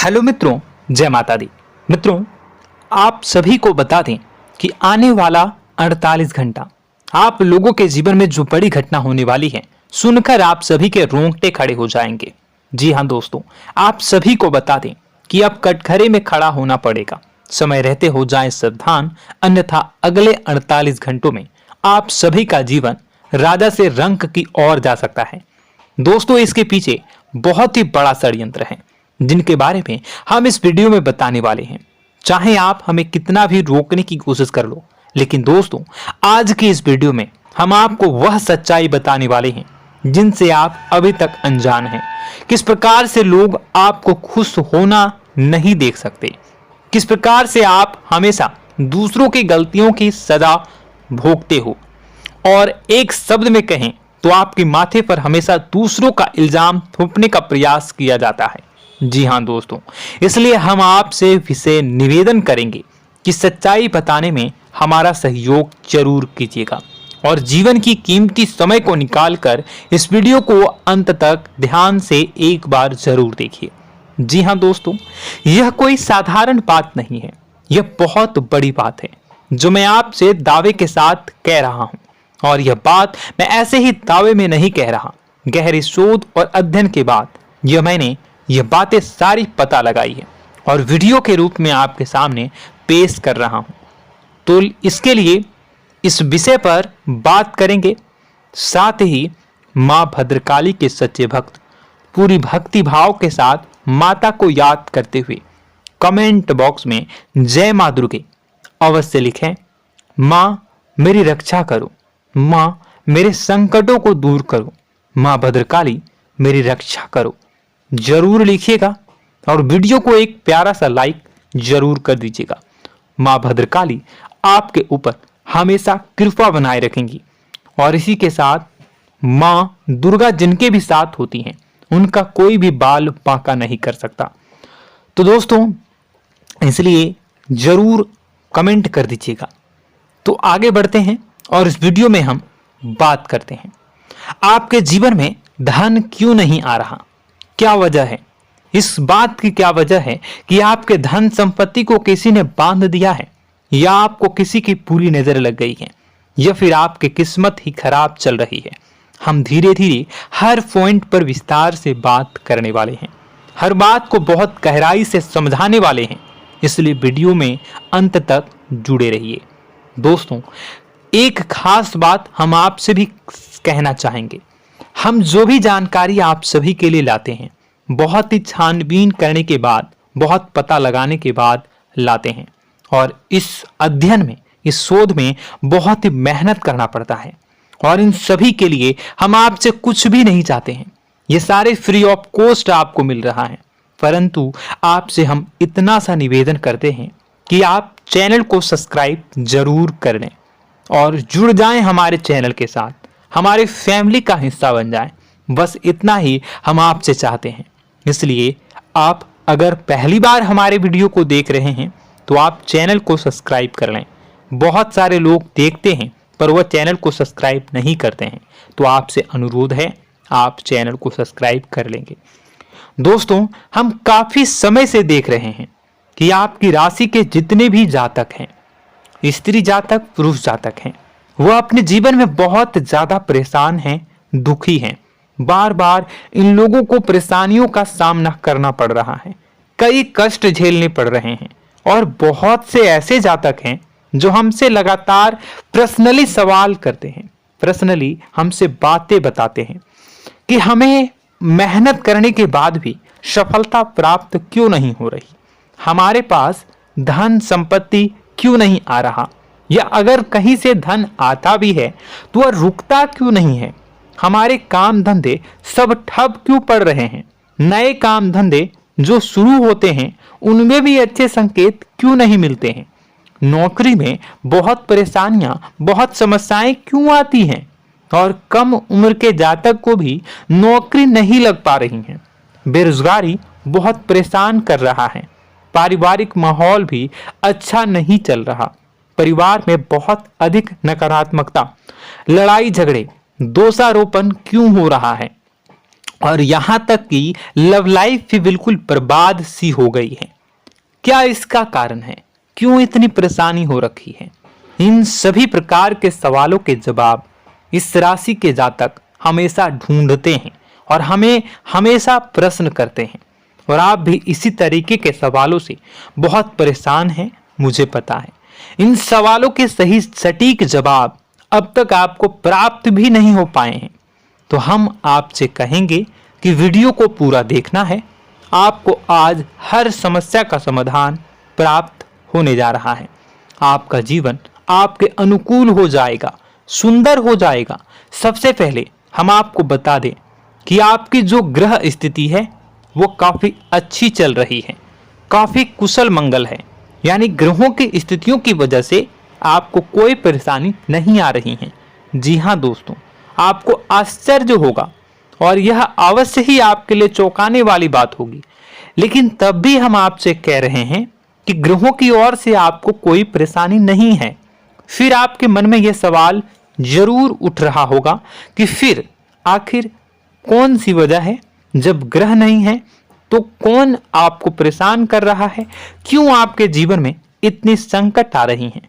Hello मित्रों, जय माता दी। मित्रों, आप सभी को बता दें कि आने वाला 48 घंटा आप लोगों के जीवन में जो बड़ी घटना होने वाली है, सुनकर आप सभी के रोंगटे खड़े हो जाएंगे। जी हाँ दोस्तों, आप सभी को बता दें कि अब कटघरे में खड़ा होना पड़ेगा। समय रहते हो जाएं सावधान, अन्यथा अगले 48 घंटों में आप सभी का जीवन राजा से रंक की ओर जा सकता है। दोस्तों, इसके पीछे बहुत ही बड़ा षड्यंत्र है जिनके बारे में हम इस वीडियो में बताने वाले हैं। चाहे आप हमें कितना भी रोकने की कोशिश कर लो, लेकिन दोस्तों आज की इस वीडियो में हम आपको वह सच्चाई बताने वाले हैं जिनसे आप अभी तक अनजान हैं। किस प्रकार से लोग आपको खुश होना नहीं देख सकते, किस प्रकार से आप हमेशा दूसरों की गलतियों की सजा भोगते हो, और एक शब्द में कहें तो आपके माथे पर हमेशा दूसरों का इल्जाम थोपने का प्रयास किया जाता है। जी हाँ दोस्तों, इसलिए हम आपसे विशेष निवेदन करेंगे कि सच्चाई बताने में हमारा सहयोग जरूर कीजिएगा और जीवन की कीमती समय को निकालकर इस वीडियो को अंत तक ध्यान से एक बार जरूर देखिए। जी हाँ दोस्तों, यह कोई साधारण बात नहीं है, यह बहुत बड़ी बात है जो मैं आपसे दावे के साथ कह रहा हूं। और यह बात मैं ऐसे ही दावे में नहीं कह रहा, गहरी शोध और अध्ययन के बाद मैंने यह बातें सारी पता लगाई है और वीडियो के रूप में आपके सामने पेश कर रहा हूं। तो इसके लिए इस विषय पर बात करेंगे। साथ ही मां भद्रकाली के सच्चे भक्त पूरी भक्ति भाव के साथ माता को याद करते हुए कमेंट बॉक्स में जय मां दुर्गे अवश्य लिखें। मां मेरी रक्षा करो, मां मेरे संकटों को दूर करो, मां भद्रकाली मेरी रक्षा करो, जरूर लिखिएगा और वीडियो को एक प्यारा सा लाइक जरूर कर दीजिएगा। मां भद्रकाली आपके ऊपर हमेशा कृपा बनाए रखेंगी और इसी के साथ मां दुर्गा जिनके भी साथ होती हैं उनका कोई भी बाल बांका नहीं कर सकता। तो दोस्तों, इसलिए जरूर कमेंट कर दीजिएगा। तो आगे बढ़ते हैं और इस वीडियो में हम बात करते हैं आपके जीवन में धन क्यों नहीं आ रहा, क्या वजह है। इस बात की क्या वजह है कि आपके धन संपत्ति को किसी ने बांध दिया है, या आपको किसी की पूरी नजर लग गई है, या फिर आपकी किस्मत ही खराब चल रही है। हम धीरे धीरे हर पॉइंट पर विस्तार से बात करने वाले हैं, हर बात को बहुत गहराई से समझाने वाले हैं, इसलिए वीडियो में अंत तक जुड़े रहिए। दोस्तों, एक खास बात हम आपसे भी कहना चाहेंगे। हम जो भी जानकारी आप सभी के लिए लाते हैं बहुत ही छानबीन करने के बाद, बहुत पता लगाने के बाद लाते हैं, और इस अध्ययन में, इस शोध में बहुत ही मेहनत करना पड़ता है। और इन सभी के लिए हम आपसे कुछ भी नहीं चाहते हैं, ये सारे फ्री ऑफ कॉस्ट आपको मिल रहा है। परंतु आपसे हम इतना सा निवेदन करते हैं कि आप चैनल को सब्सक्राइब जरूर कर लें और जुड़ जाएं हमारे चैनल के साथ, हमारे फैमिली का हिस्सा बन जाएं। बस इतना ही हम आपसे चाहते हैं। इसलिए आप अगर पहली बार हमारे वीडियो को देख रहे हैं तो आप चैनल को सब्सक्राइब कर लें। बहुत सारे लोग देखते हैं पर वह चैनल को सब्सक्राइब नहीं करते हैं, तो आपसे अनुरोध है आप चैनल को सब्सक्राइब कर लेंगे। दोस्तों, हम काफी समय से देख रहे हैं कि आपकी राशि के जितने भी जातक हैं, स्त्री जातक, पुरुष जातक हैं, वह अपने जीवन में बहुत ज्यादा परेशान हैं, दुखी हैं। बार बार इन लोगों को परेशानियों का सामना करना पड़ रहा है, कई कष्ट झेलने पड़ रहे हैं। और बहुत से ऐसे जातक हैं जो हमसे लगातार पर्सनली सवाल करते हैं, पर्सनली हमसे बातें बताते हैं कि हमें मेहनत करने के बाद भी सफलता प्राप्त क्यों नहीं हो रही, हमारे पास धन संपत्ति क्यों नहीं आ रहा, या अगर कहीं से धन आता भी है तो वह रुकता क्यों नहीं है, हमारे काम धंधे सब ठप क्यों पड़ रहे हैं, नए काम धंधे जो शुरू होते हैं उनमें भी अच्छे संकेत क्यों नहीं मिलते हैं, नौकरी में बहुत परेशानियां, बहुत समस्याएं क्यों आती हैं, और कम उम्र के जातक को भी नौकरी नहीं लग पा रही है, बेरोजगारी बहुत परेशान कर रहा है, पारिवारिक माहौल भी अच्छा नहीं चल रहा, परिवार में बहुत अधिक नकारात्मकता, लड़ाई झगड़े, दोषारोपण क्यों हो रहा है, और यहां तक कि लव लाइफ भी बिल्कुल बर्बाद सी हो गई है। क्या इसका कारण है? क्यों इतनी परेशानी हो रखी है? इन सभी प्रकार के सवालों के जवाब इस राशि के जातक हमेशा ढूंढते हैं और हमें हमेशा प्रश्न करते हैं। और आप भी इसी तरीके के सवालों से बहुत परेशान हैं, मुझे पता है। इन सवालों के सही सटीक जवाब अब तक आपको प्राप्त भी नहीं हो पाए हैं। तो हम आपसे कहेंगे कि वीडियो को पूरा देखना है। आपको आज हर समस्या का समाधान प्राप्त होने जा रहा है। आपका जीवन आपके अनुकूल हो जाएगा, सुंदर हो जाएगा। सबसे पहले हम आपको बता दें कि आपकी जो ग्रह स्थिति है वो काफी अच्छी चल रही है, काफी कुशल मंगल है। यानी ग्रहों की स्थितियों की वजह से आपको कोई परेशानी नहीं आ रही है। जी हाँ दोस्तों, आपको आश्चर्य होगा और यह अवश्य ही आपके लिए चौंकाने वाली बात होगी। लेकिन तब भी हम आपसे कह रहे हैं कि ग्रहों की ओर से आपको कोई परेशानी नहीं है। फिर आपके मन में यह सवाल जरूर उठ रहा होगा कि फिर आखिर कौन सी वजह है? जब ग्रह नहीं है तो कौन आपको परेशान कर रहा है? क्यों आपके जीवन में इतनी संकट आ रही हैं?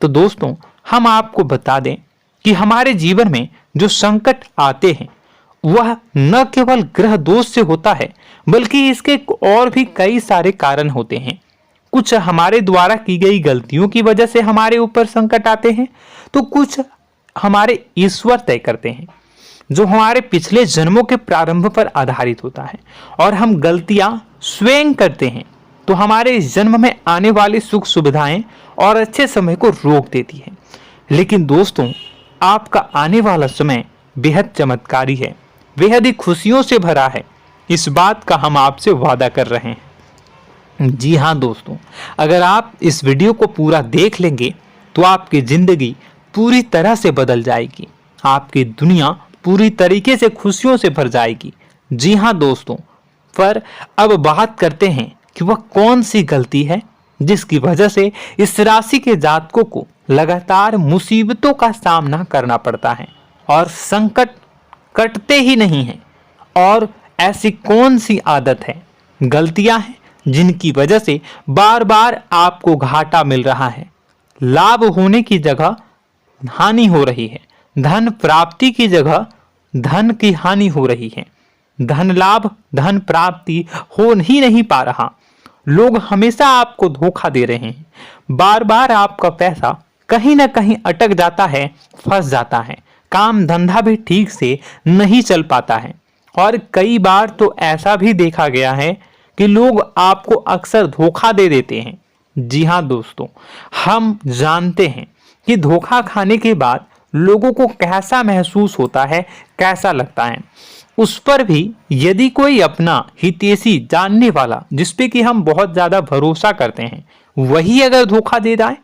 तो दोस्तों, हम आपको बता दें कि हमारे जीवन में जो संकट आते हैं वह न केवल ग्रह दोष से होता है, बल्कि इसके और भी कई सारे कारण होते हैं। कुछ हमारे द्वारा की गई गलतियों की वजह से हमारे ऊपर संकट आते हैं, तो कुछ हमारे ईश्वर तय करते हैं, जो हमारे पिछले जन्मों के प्रारंभ पर आधारित होता है। और हम गलतियां स्वयं करते हैं तो हमारे इस जन्म में आने वाली सुख सुविधाएं और अच्छे समय को रोक देती है। लेकिन दोस्तों, आपका आने वाला समय बेहद चमत्कारी है, बेहद ही खुशियों से भरा है। इस बात का हम आपसे वादा कर रहे हैं। जी हाँ दोस्तों, अगर आप इस वीडियो को पूरा देख लेंगे तो आपकी जिंदगी पूरी तरह से बदल जाएगी, आपकी दुनिया पूरी तरीके से खुशियों से भर जाएगी। जी हाँ दोस्तों, पर अब बात करते हैं कि वह कौन सी गलती है जिसकी वजह से इस राशि के जातकों को लगातार मुसीबतों का सामना करना पड़ता है और संकट कटते ही नहीं हैं। और ऐसी कौन सी आदत है, गलतियां हैं जिनकी वजह से बार बार आपको घाटा मिल रहा है, लाभ होने की जगह हानि हो रही है, धन प्राप्ति की जगह धन की हानि हो रही है, धन लाभ धन प्राप्ति हो ही नहीं पा रहा, लोग हमेशा आपको धोखा दे रहे हैं, बार बार आपका पैसा कहीं ना कहीं अटक जाता है, फंस जाता है, काम धंधा भी ठीक से नहीं चल पाता है। और कई बार तो ऐसा भी देखा गया है कि लोग आपको अक्सर धोखा दे देते हैं। जी हाँ दोस्तों, हम जानते हैं कि धोखा खाने के बाद लोगों को कैसा महसूस होता है, कैसा लगता है। उस पर भी यदि कोई अपना हितैषी जानने वाला, जिसपे कि हम बहुत ज्यादा भरोसा करते हैं, वही अगर धोखा दे जाए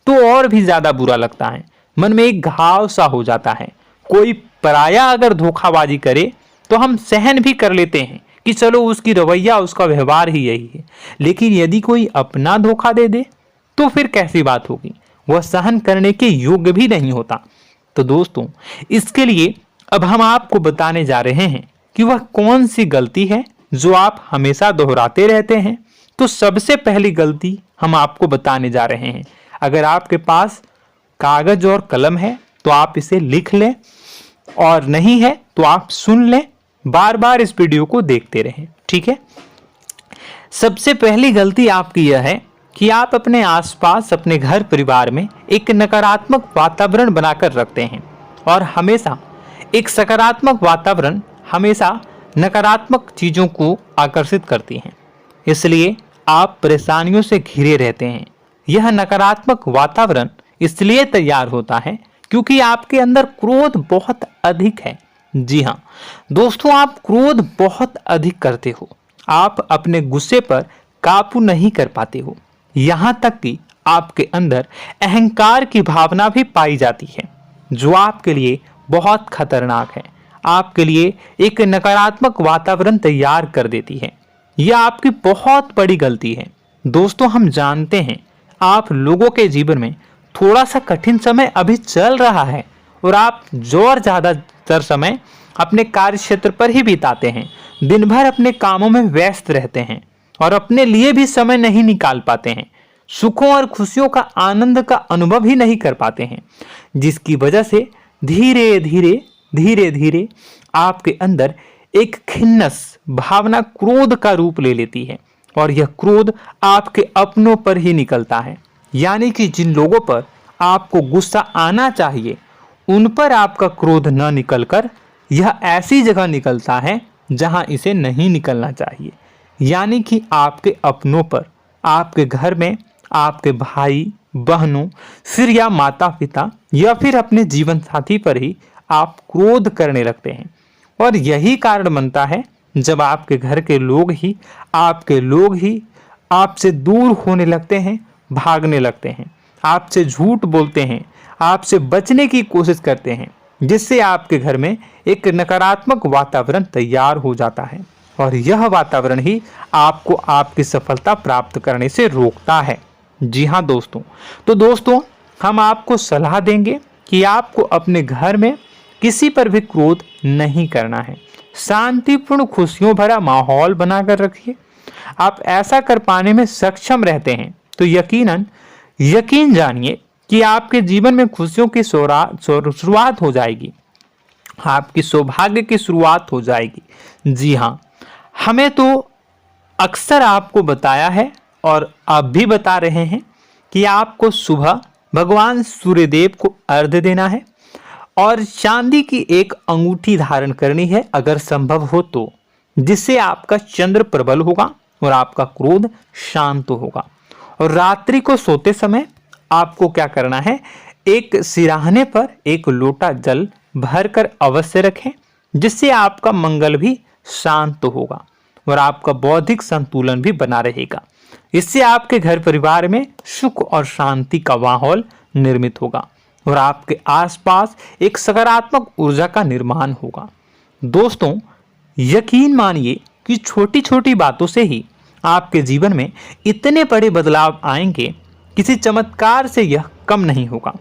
तो और भी ज्यादा बुरा लगता है, मन में एक घाव सा हो जाता है। कोई पराया अगर धोखाबाजी करे तो हम सहन भी कर लेते हैं कि चलो उसकी रवैया, उसका व्यवहार ही यही है। लेकिन यदि कोई अपना धोखा दे दे तो फिर कैसी बात होगी, वह सहन करने के योग्य भी नहीं होता। तो दोस्तों, इसके लिए अब हम आपको बताने जा रहे हैं कि वह कौन सी गलती है जो आप हमेशा दोहराते रहते हैं। तो सबसे पहली गलती हम आपको बताने जा रहे हैं। अगर आपके पास कागज और कलम है तो आप इसे लिख लें, और नहीं है तो आप सुन लें, बार बार इस वीडियो को देखते रहें, ठीक है। सबसे पहली गलती आपकी यह है कि आप अपने आसपास, अपने घर परिवार में एक नकारात्मक वातावरण बनाकर रखते हैं। और हमेशा एक सकारात्मक वातावरण हमेशा नकारात्मक चीजों को आकर्षित करती हैं, इसलिए आप परेशानियों से घिरे रहते हैं। यह नकारात्मक वातावरण इसलिए तैयार होता है क्योंकि आपके अंदर क्रोध बहुत अधिक है। जी हाँ दोस्तों, आप क्रोध बहुत अधिक करते हो, आप अपने गुस्से पर काबू नहीं कर पाते हो, यहाँ तक कि आपके अंदर अहंकार की भावना भी पाई जाती है, जो आपके लिए बहुत खतरनाक है, आपके लिए एक नकारात्मक वातावरण तैयार कर देती है। यह आपकी बहुत बड़ी गलती है। दोस्तों, हम जानते हैं आप लोगों के जीवन में थोड़ा सा कठिन समय अभी चल रहा है और आप और ज्यादातर समय अपने कार्य क्षेत्र पर ही बिताते हैं, दिन भर अपने कामों में व्यस्त रहते हैं और अपने लिए भी समय नहीं निकाल पाते हैं, सुखों और खुशियों का आनंद का अनुभव ही नहीं कर पाते हैं, जिसकी वजह से धीरे धीरे धीरे धीरे आपके अंदर एक खिन्नस भावना क्रोध का रूप ले लेती है और यह क्रोध आपके अपनों पर ही निकलता है। यानी कि जिन लोगों पर आपको गुस्सा आना चाहिए उन पर आपका क्रोध न निकलकर यह ऐसी जगह निकलता है जहां इसे नहीं निकलना चाहिए। यानी कि आपके अपनों पर, आपके घर में आपके भाई बहनों, फिर या माता पिता या फिर अपने जीवन साथी पर ही आप क्रोध करने लगते हैं। और यही कारण बनता है जब आपके घर के लोग ही आपसे दूर होने लगते हैं, भागने लगते हैं, आपसे झूठ बोलते हैं, आपसे बचने की कोशिश करते हैं, जिससे आपके घर में एक नकारात्मक वातावरण तैयार हो जाता है और यह वातावरण ही आपको आपकी सफलता प्राप्त करने से रोकता है। जी हाँ दोस्तों, तो दोस्तों हम आपको सलाह देंगे कि आपको अपने घर में किसी पर भी क्रोध नहीं करना है। शांतिपूर्ण खुशियों भरा माहौल बनाकर रखिए। आप ऐसा कर पाने में सक्षम रहते हैं तो यकीन जानिए कि आपके जीवन में खुशियों की शुरुआत हो जाएगी, आपकी सौभाग्य की शुरुआत हो जाएगी। जी हाँ, हमें तो अक्सर आपको बताया है और आप भी बता रहे हैं कि आपको सुबह भगवान सूर्यदेव को अर्घ्य देना है और चांदी की एक अंगूठी धारण करनी है अगर संभव हो तो, जिससे आपका चंद्र प्रबल होगा और आपका क्रोध शांत होगा। और रात्रि को सोते समय आपको क्या करना है, एक सिराहने पर एक लोटा जल भरकर अवश्य रखें, जिससे आपका मंगल भी शांत होगा और आपका बौद्धिक संतुलन भी बना रहेगा। इससे आपके घर परिवार में सुख और शांति का माहौल निर्मित होगा और आपके आसपास एक सकारात्मक ऊर्जा का निर्माण होगा। दोस्तों यकीन मानिए कि छोटी छोटी बातों से ही आपके जीवन में इतने बड़े बदलाव आएंगे, किसी चमत्कार से यह कम नहीं होगा।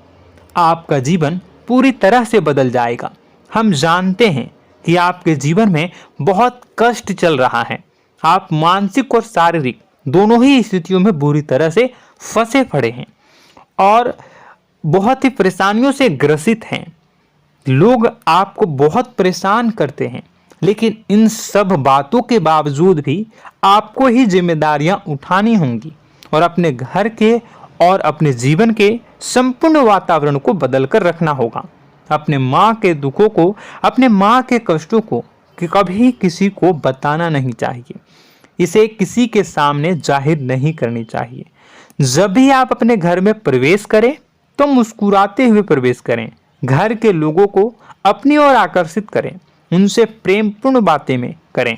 आपका जीवन पूरी तरह से बदल जाएगा। हम जानते हैं कि आपके जीवन में बहुत कष्ट चल रहा है, आप मानसिक और शारीरिक दोनों ही स्थितियों में बुरी तरह से फंसे पड़े हैं और बहुत ही परेशानियों से ग्रसित हैं। लोग आपको बहुत परेशान करते हैं, लेकिन इन सब बातों के बावजूद भी आपको ही जिम्मेदारियां उठानी होंगी और अपने घर के और अपने जीवन के संपूर्ण वातावरण को बदलकर रखना होगा। अपने माँ के दुखों को, अपने माँ के कष्टों को कभी किसी को बताना नहीं चाहिए, इसे किसी के सामने जाहिर नहीं करनी चाहिए। जब भी आप अपने घर में प्रवेश करें तो मुस्कुराते हुए प्रवेश करें, घर के लोगों को अपनी ओर आकर्षित करें, उनसे प्रेमपूर्ण बातें में करें।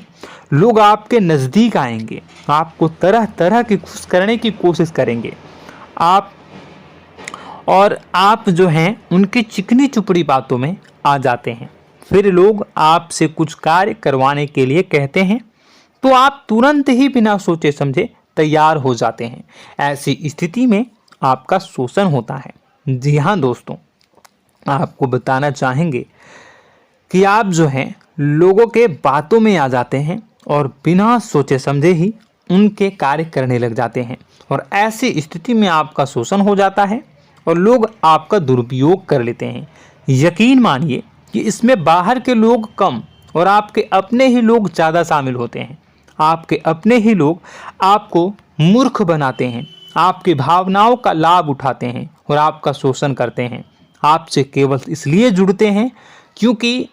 लोग आपके नज़दीक आएंगे, आपको तरह तरह की खुश करने की कोशिश करेंगे। आप जो हैं उनकी चिकनी चुपड़ी बातों में आ जाते हैं। फिर लोग आपसे कुछ कार्य करवाने के लिए कहते हैं तो आप तुरंत ही बिना सोचे समझे तैयार हो जाते हैं। ऐसी स्थिति में आपका शोषण होता है। जी हाँ दोस्तों, आपको बताना चाहेंगे कि आप जो हैं लोगों के बातों में आ जाते हैं और बिना सोचे समझे ही उनके कार्य करने लग जाते हैं और ऐसी स्थिति में आपका शोषण हो जाता है और लोग आपका दुरुपयोग कर लेते हैं। यकीन मानिए कि इसमें बाहर के लोग कम और आपके अपने ही लोग ज़्यादा शामिल होते हैं। आपके अपने ही लोग आपको मूर्ख बनाते हैं, आपकी भावनाओं का लाभ उठाते हैं और आपका शोषण करते हैं। आपसे केवल इसलिए जुड़ते हैं क्योंकि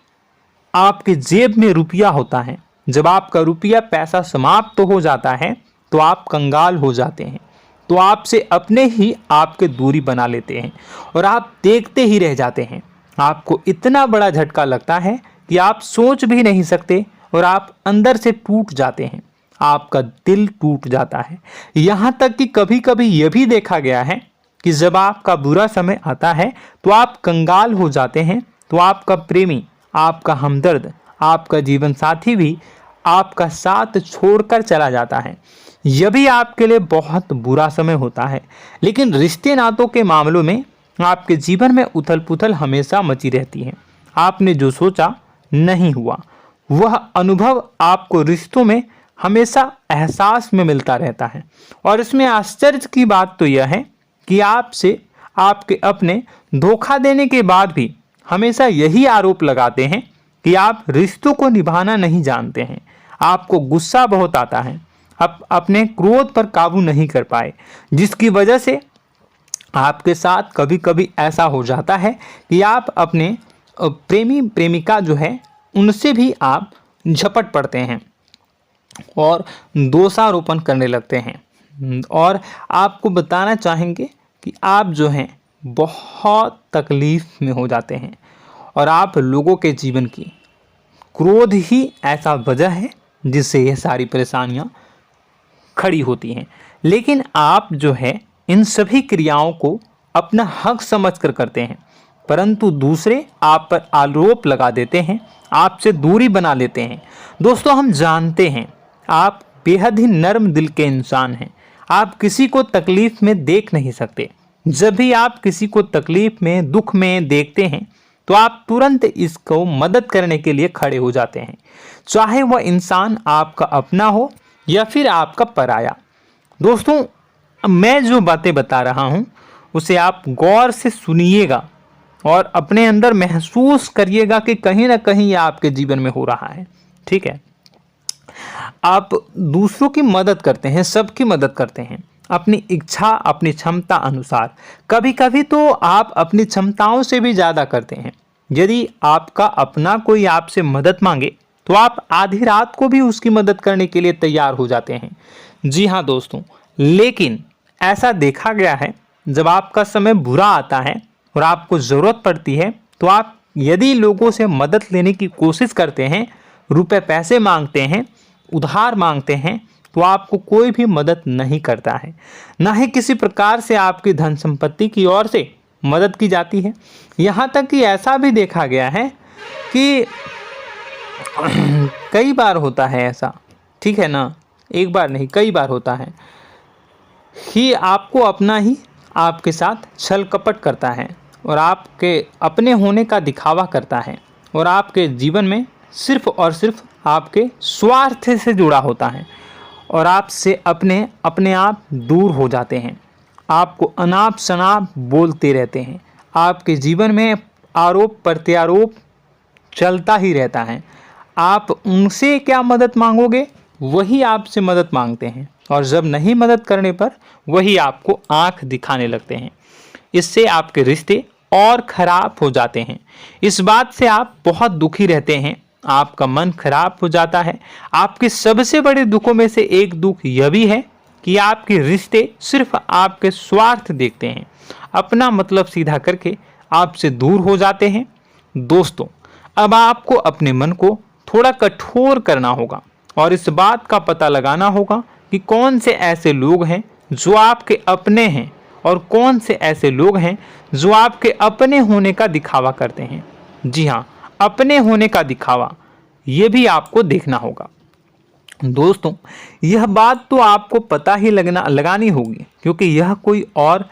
आपके जेब में रुपया होता है। जब आपका रुपया पैसा समाप्त हो जाता है तो आप कंगाल हो जाते हैं, तो आपसे अपने ही आपके दूरी बना लेते हैं और आप देखते ही रह जाते हैं। आपको इतना बड़ा झटका लगता है कि आप सोच भी नहीं सकते और आप अंदर से टूट जाते हैं, आपका दिल टूट जाता है। यहाँ तक कि कभी कभी यह भी देखा गया है कि जब आपका बुरा समय आता है तो आप कंगाल हो जाते हैं, तो आपका प्रेमी, आपका हमदर्द, आपका जीवन साथी भी आपका साथ छोड़कर चला जाता है। यह भी आपके लिए बहुत बुरा समय होता है। लेकिन रिश्ते नातों के मामलों में आपके जीवन में उथल पुथल हमेशा मची रहती है। आपने जो सोचा नहीं हुआ। वह अनुभव आपको रिश्तों में हमेशा एहसास में मिलता रहता है। और इसमें आश्चर्य की बात तो यह है कि आपसे आपके अपने धोखा देने के बाद भी हमेशा यही आरोप लगाते हैं कि आप रिश्तों को निभाना नहीं जानते हैं। आपको गुस्सा बहुत आता है, आप अपने क्रोध पर काबू नहीं कर पाए, जिसकी वजह से आपके साथ कभी कभी ऐसा हो जाता है कि आप अपने प्रेमी प्रेमिका जो है उनसे भी आप झपट पड़ते हैं और दोषारोपण करने लगते हैं। और आपको बताना चाहेंगे कि आप जो हैं बहुत तकलीफ में हो जाते हैं और आप लोगों के जीवन की क्रोध ही ऐसा वजह है जिससे यह सारी परेशानियां खड़ी होती हैं। लेकिन आप जो है इन सभी क्रियाओं को अपना हक समझकर करते हैं, परंतु दूसरे आप पर आरोप लगा देते हैं, आपसे दूरी बना लेते हैं। दोस्तों, हम जानते हैं आप बेहद ही नर्म दिल के इंसान हैं। आप किसी को तकलीफ में देख नहीं सकते। जब भी आप किसी को तकलीफ में, दुख में देखते हैं तो आप तुरंत इसको मदद करने के लिए खड़े हो जाते हैं, चाहे वह इंसान आपका अपना हो या फिर आपका पराया। दोस्तों, मैं जो बातें बता रहा हूं उसे आप गौर से सुनिएगा और अपने अंदर महसूस करिएगा कि कहीं ना कहीं यह आपके जीवन में हो रहा है। ठीक है, आप दूसरों की मदद करते हैं, सबकी मदद करते हैं अपनी इच्छा, अपनी क्षमता अनुसार। कभी कभी तो आप अपनी क्षमताओं से भी ज़्यादा करते हैं। यदि आपका अपना कोई आपसे मदद मांगे तो आप आधी रात को भी उसकी मदद करने के लिए तैयार हो जाते हैं। जी हाँ दोस्तों, लेकिन ऐसा देखा गया है जब आपका समय बुरा आता है और आपको ज़रूरत पड़ती है तो आप यदि लोगों से मदद लेने की कोशिश करते हैं, रुपए पैसे मांगते हैं, उधार मांगते हैं, तो आपको कोई भी मदद नहीं करता है। ना ही किसी प्रकार से आपकी धन संपत्ति की ओर से मदद की जाती है। यहाँ तक कि ऐसा भी देखा गया है कि कई बार होता है ऐसा, ठीक है ना, एक बार नहीं कई बार होता है कि आपको अपना ही आपके साथ छल कपट करता है और आपके अपने होने का दिखावा करता है और आपके जीवन में सिर्फ और सिर्फ आपके स्वार्थ से जुड़ा होता है और आपसे अपने आप दूर हो जाते हैं। आपको अनाप शनाप बोलते रहते हैं। आपके जीवन में आरोप प्रत्यारोप चलता ही रहता है। आप उनसे क्या मदद मांगोगे, वही आपसे मदद मांगते हैं और जब नहीं मदद करने पर वही आपको आंख दिखाने लगते हैं। इससे आपके रिश्ते और खराब हो जाते हैं। इस बात से आप बहुत दुखी रहते हैं, आपका मन खराब हो जाता है। आपके सबसे बड़े दुखों में से एक दुख यह भी है कि आपके रिश्ते सिर्फ आपके स्वार्थ देखते हैं, अपना मतलब सीधा करके आपसे दूर हो जाते हैं। दोस्तों, अब आपको अपने मन को थोड़ा कठोर करना होगा और इस बात का पता लगाना होगा कि कौन से ऐसे लोग हैं जो आपके अपने हैं और कौन से ऐसे लोग हैं जो आपके अपने होने का दिखावा करते हैं। जी हाँ, अपने होने का दिखावा, ये भी आपको देखना होगा। दोस्तों, यह बात तो आपको पता ही लगानी होगी, क्योंकि यह कोई और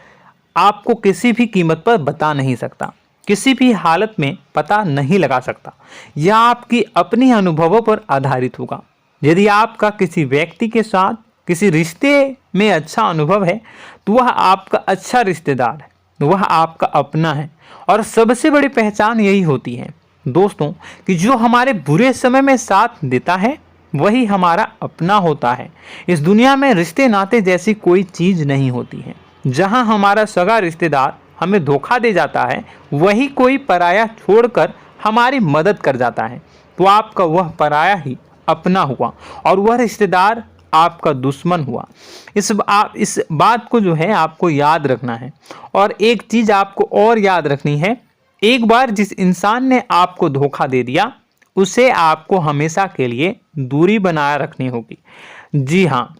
आपको किसी भी कीमत पर बता नहीं सकता, किसी भी हालत में पता नहीं लगा सकता। यह आपकी अपनी अनुभवों पर आधारित होगा। यदि आपका किसी व्यक्ति के साथ किसी रिश्ते में अच्छा अनुभव है तो वह आपका अच्छा रिश्तेदार है, वह आपका अपना है। और सबसे बड़ी पहचान यही होती है दोस्तों कि जो हमारे बुरे समय में साथ देता है वही हमारा अपना होता है। इस दुनिया में रिश्ते नाते जैसी कोई चीज़ नहीं होती है। जहां हमारा सगा रिश्तेदार हमें धोखा दे जाता है, वही कोई पराया छोड़कर हमारी मदद कर जाता है, तो आपका वह पराया ही अपना हुआ और वह रिश्तेदार आपका दुश्मन हुआ। इस बात को जो है आपको याद रखना है। और एक चीज़ आपको और याद रखनी है, एक बार जिस इंसान ने आपको धोखा दे दिया उसे आपको हमेशा के लिए दूरी बनाए रखनी होगी। जी हाँ,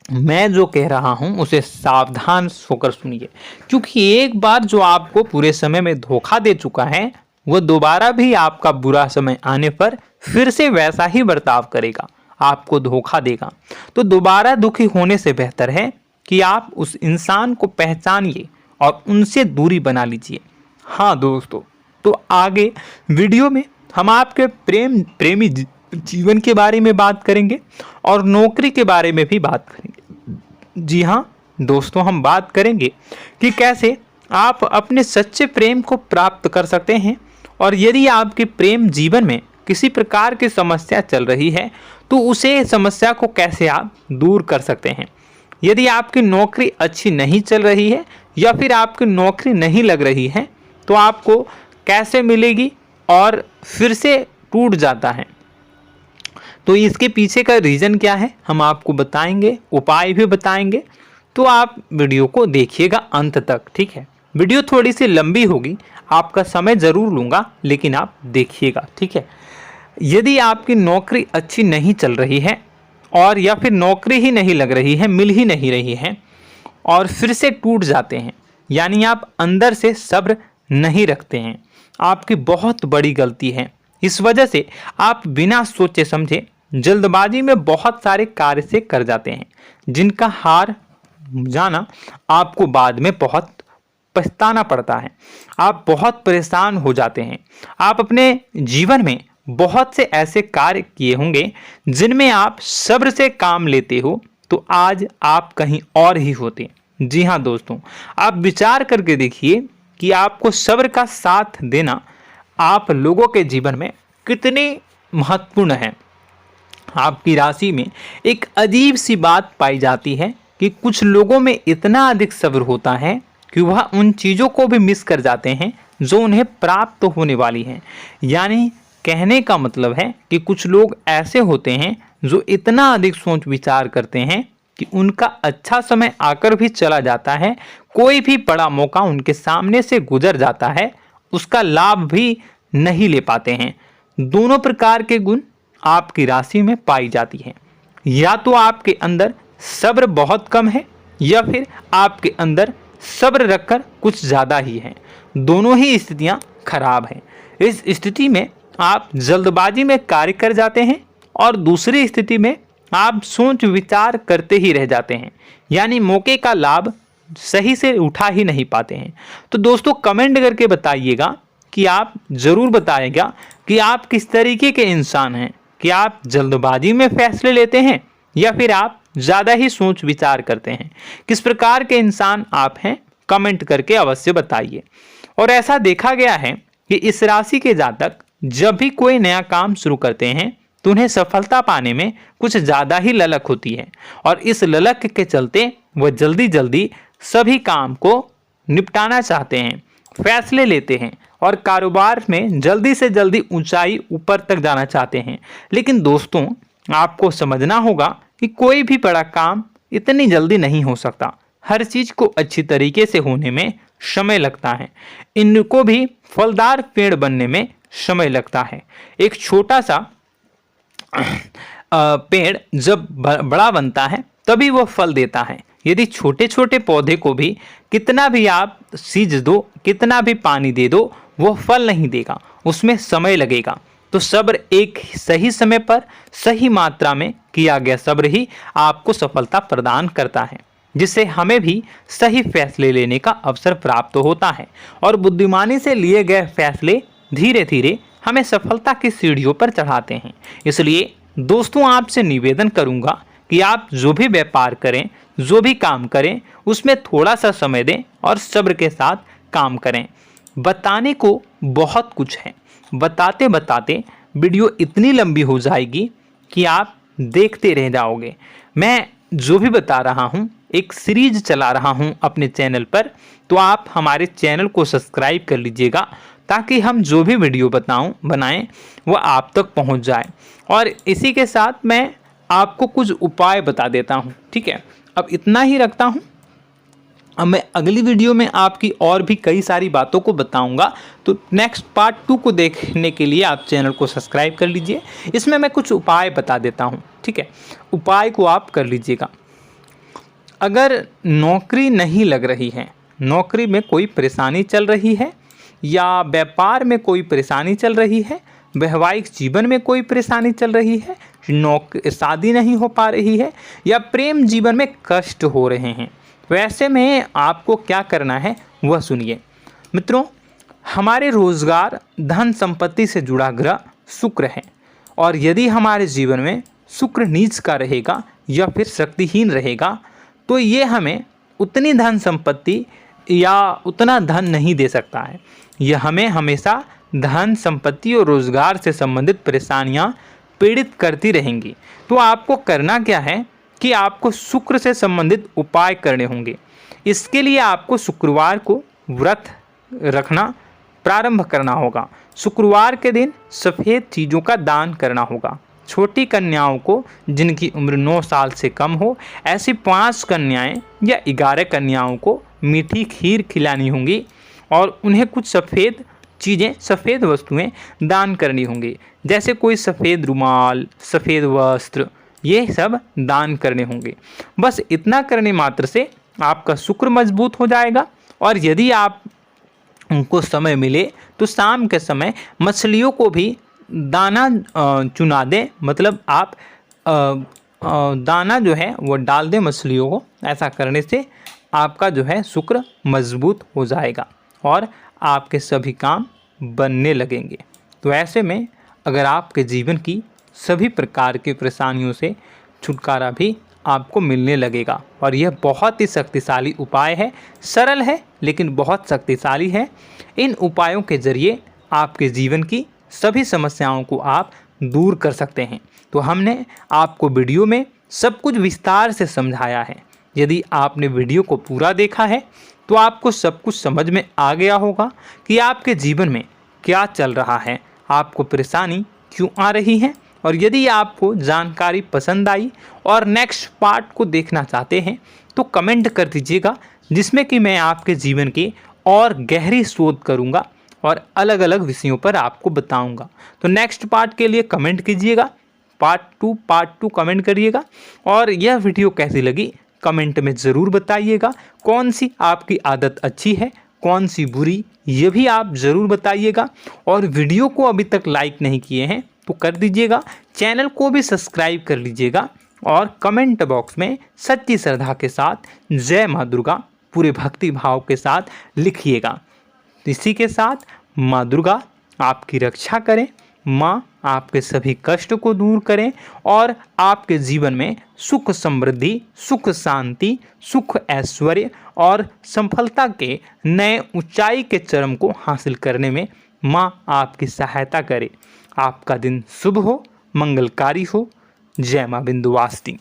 मैं जो कह रहा हूं उसे सावधान होकर सुनिए, क्योंकि एक बार जो आपको पूरे समय में धोखा दे चुका है वह दोबारा भी आपका बुरा समय आने पर फिर से वैसा ही बर्ताव करेगा, आपको धोखा देगा। तो दोबारा दुखी होने से बेहतर है कि आप उस इंसान को पहचानिए और उनसे दूरी बना लीजिए। हाँ दोस्तों, तो आगे वीडियो में हम आपके प्रेमी जीवन के बारे में बात करेंगे और नौकरी के बारे में भी बात करेंगे। जी हाँ दोस्तों, हम बात करेंगे कि कैसे आप अपने सच्चे प्रेम को प्राप्त कर सकते हैं, और यदि आपके प्रेम जीवन में किसी प्रकार की समस्या चल रही है तो उसे समस्या को कैसे आप दूर कर सकते हैं। यदि आपकी नौकरी अच्छी नहीं चल रही है या फिर आपकी नौकरी नहीं लग रही है तो आपको कैसे मिलेगी और फिर से टूट जाता है, तो इसके पीछे का रीज़न क्या है हम आपको बताएंगे, उपाय भी बताएंगे। तो आप वीडियो को देखिएगा अंत तक, ठीक है। वीडियो थोड़ी सी लंबी होगी, आपका समय ज़रूर लूँगा, लेकिन आप देखिएगा, ठीक है। यदि आपकी नौकरी अच्छी नहीं चल रही है और या फिर नौकरी ही नहीं लग रही है, मिल ही नहीं रही है और फिर से टूट जाते हैं, यानी आप अंदर से सब्र नहीं रखते हैं, आपकी बहुत बड़ी गलती है। इस वजह से आप बिना सोचे समझे जल्दबाजी में बहुत सारे कार्य से कर जाते हैं, जिनका हार जाना आपको बाद में बहुत पछताना पड़ता है। आप बहुत परेशान हो जाते हैं। आप अपने जीवन में बहुत से ऐसे कार्य किए होंगे जिनमें आप सब्र से काम लेते हो, तो आज आप कहीं और ही होते। जी हाँ दोस्तों, आप विचार करके देखिए कि आपको सब्र का साथ देना आप लोगों के जीवन में कितने महत्वपूर्ण है। आपकी राशि में एक अजीब सी बात पाई जाती है कि कुछ लोगों में इतना अधिक सब्र होता है कि वह उन चीज़ों को भी मिस कर जाते हैं जो उन्हें प्राप्त होने वाली हैं। यानी कहने का मतलब है कि कुछ लोग ऐसे होते हैं जो इतना अधिक सोच विचार करते हैं कि उनका अच्छा समय आकर भी चला जाता है, कोई भी बड़ा मौका उनके सामने से गुजर जाता है, उसका लाभ भी नहीं ले पाते हैं। दोनों प्रकार के गुण आपकी राशि में पाई जाती हैं। या तो आपके अंदर सब्र बहुत कम है या फिर आपके अंदर सब्र रखकर कुछ ज़्यादा ही है। दोनों ही स्थितियाँ खराब हैं। इस स्थिति में आप जल्दबाजी में कार्य कर जाते हैं और दूसरी स्थिति में आप सोच विचार करते ही रह जाते हैं, यानी मौके का लाभ सही से उठा ही नहीं पाते हैं। तो दोस्तों कमेंट करके बताइएगा कि आप ज़रूर बताइएगा कि आप किस तरीके के इंसान हैं, कि आप जल्दबाजी में फैसले लेते हैं या फिर आप ज़्यादा ही सोच विचार करते हैं। किस प्रकार के इंसान आप हैं, कमेंट करके अवश्य बताइए। और ऐसा देखा गया है कि इस राशि के जातक जब भी कोई नया काम शुरू करते हैं तो उन्हें सफलता पाने में कुछ ज़्यादा ही ललक होती है, और इस ललक के चलते वह जल्दी जल्दी सभी काम को निपटाना चाहते हैं, फैसले लेते हैं और कारोबार में जल्दी से जल्दी ऊंचाई ऊपर तक जाना चाहते हैं। लेकिन दोस्तों आपको समझना होगा कि कोई भी बड़ा काम इतनी जल्दी नहीं हो सकता। हर चीज़ को अच्छी तरीके से होने में समय लगता है। इनको भी फलदार पेड़ बनने में समय लगता है। एक छोटा सा पेड़ जब बड़ा बनता है तभी वो फल देता है। यदि छोटे छोटे पौधे को भी कितना भी आप सींच दो, कितना भी पानी दे दो, वो फल नहीं देगा, उसमें समय लगेगा। तो सब्र एक सही समय पर सही मात्रा में किया गया सब्र ही आपको सफलता प्रदान करता है, जिससे हमें भी सही फैसले लेने का अवसर प्राप्त होता है और बुद्धिमानी से लिए गए फैसले धीरे धीरे हमें सफलता की सीढ़ियों पर चढ़ाते हैं। इसलिए दोस्तों आपसे निवेदन करूंगा कि आप जो भी व्यापार करें, जो भी काम करें, उसमें थोड़ा सा समय दें और सब्र के साथ काम करें। बताने को बहुत कुछ है, बताते बताते वीडियो इतनी लंबी हो जाएगी कि आप देखते रह जाओगे। मैं जो भी बता रहा हूँ एक सीरीज चला रहा हूँ अपने चैनल पर, तो आप हमारे चैनल को सब्सक्राइब कर लीजिएगा ताकि हम जो भी वीडियो बनाएं वो आप तक पहुँच जाए। और इसी के साथ मैं आपको कुछ उपाय बता देता हूँ, ठीक है। अब इतना ही रखता हूँ। अब मैं अगली वीडियो में आपकी और भी कई सारी बातों को बताऊंगा, तो नेक्स्ट पार्ट 2 को देखने के लिए आप चैनल को सब्सक्राइब कर लीजिए। इसमें मैं कुछ उपाय बता देता हूं, ठीक है। उपाय को आप कर लीजिएगा। अगर नौकरी नहीं लग रही है, नौकरी में कोई परेशानी चल रही है, या व्यापार में कोई परेशानी चल रही है, वैवाहिक जीवन में कोई परेशानी चल रही है, शादी नहीं हो पा रही है, या प्रेम जीवन में कष्ट हो रहे हैं, वैसे में आपको क्या करना है वह सुनिए। मित्रों, हमारे रोजगार धन संपत्ति से जुड़ा ग्रह शुक्र है, और यदि हमारे जीवन में शुक्र नीच का रहेगा या फिर शक्तिहीन रहेगा तो ये हमें उतनी धन संपत्ति या उतना धन नहीं दे सकता है। यह हमें हमेशा धन संपत्ति और रोजगार से संबंधित परेशानियां पीड़ित करती रहेंगी। तो आपको करना क्या है कि आपको शुक्र से संबंधित उपाय करने होंगे। इसके लिए आपको शुक्रवार को व्रत रखना प्रारंभ करना होगा। शुक्रवार के दिन सफ़ेद चीज़ों का दान करना होगा। छोटी कन्याओं को जिनकी उम्र 9 साल से कम हो, ऐसी 5 कन्याएं या 11 कन्याओं को मीठी खीर खिलानी होंगी और उन्हें कुछ सफ़ेद चीज़ें, सफ़ेद वस्तुएं दान करनी होंगी, जैसे कोई सफ़ेद रुमाल, सफ़ेद वस्त्र, ये सब दान करने होंगे। बस इतना करने मात्र से आपका शुक्र मजबूत हो जाएगा। और यदि आप उनको समय मिले तो शाम के समय मछलियों को भी दाना चुना दें, मतलब आप दाना जो है वो डाल दें मछलियों को। ऐसा करने से आपका जो है शुक्र मजबूत हो जाएगा और आपके सभी काम बनने लगेंगे। तो ऐसे में अगर आपके जीवन की सभी प्रकार की परेशानियों से छुटकारा भी आपको मिलने लगेगा। और यह बहुत ही शक्तिशाली उपाय है, सरल है लेकिन बहुत शक्तिशाली है। इन उपायों के ज़रिए आपके जीवन की सभी समस्याओं को आप दूर कर सकते हैं। तो हमने आपको वीडियो में सब कुछ विस्तार से समझाया है। यदि आपने वीडियो को पूरा देखा है तो आपको सब कुछ समझ में आ गया होगा कि आपके जीवन में क्या चल रहा है, आपको परेशानी क्यों आ रही है। और यदि आपको जानकारी पसंद आई और नेक्स्ट पार्ट को देखना चाहते हैं तो कमेंट कर दीजिएगा, जिसमें कि मैं आपके जीवन की और गहरी शोध करूंगा और अलग अलग विषयों पर आपको बताऊंगा। तो नेक्स्ट पार्ट के लिए कमेंट कीजिएगा, पार्ट टू कमेंट करिएगा। और यह वीडियो कैसी लगी कमेंट में ज़रूर बताइएगा। कौन सी आपकी आदत अच्छी है, कौन सी बुरी, ये भी आप ज़रूर बताइएगा। और वीडियो को अभी तक लाइक नहीं किए हैं तो कर दीजिएगा, चैनल को भी सब्सक्राइब कर लीजिएगा और कमेंट बॉक्स में सच्ची श्रद्धा के साथ जय माँ दुर्गा पूरे भक्ति भाव के साथ लिखिएगा। इसी के साथ माँ दुर्गा आपकी रक्षा करें, माँ आपके सभी कष्ट को दूर करें और आपके जीवन में सुख समृद्धि, सुख शांति, सुख ऐश्वर्य और सफलता के नए ऊंचाई के चरम को हासिल करने में माँ आपकी सहायता करे। आपका दिन शुभ हो, मंगलकारी हो। जय माँ विंध्यवासिनी।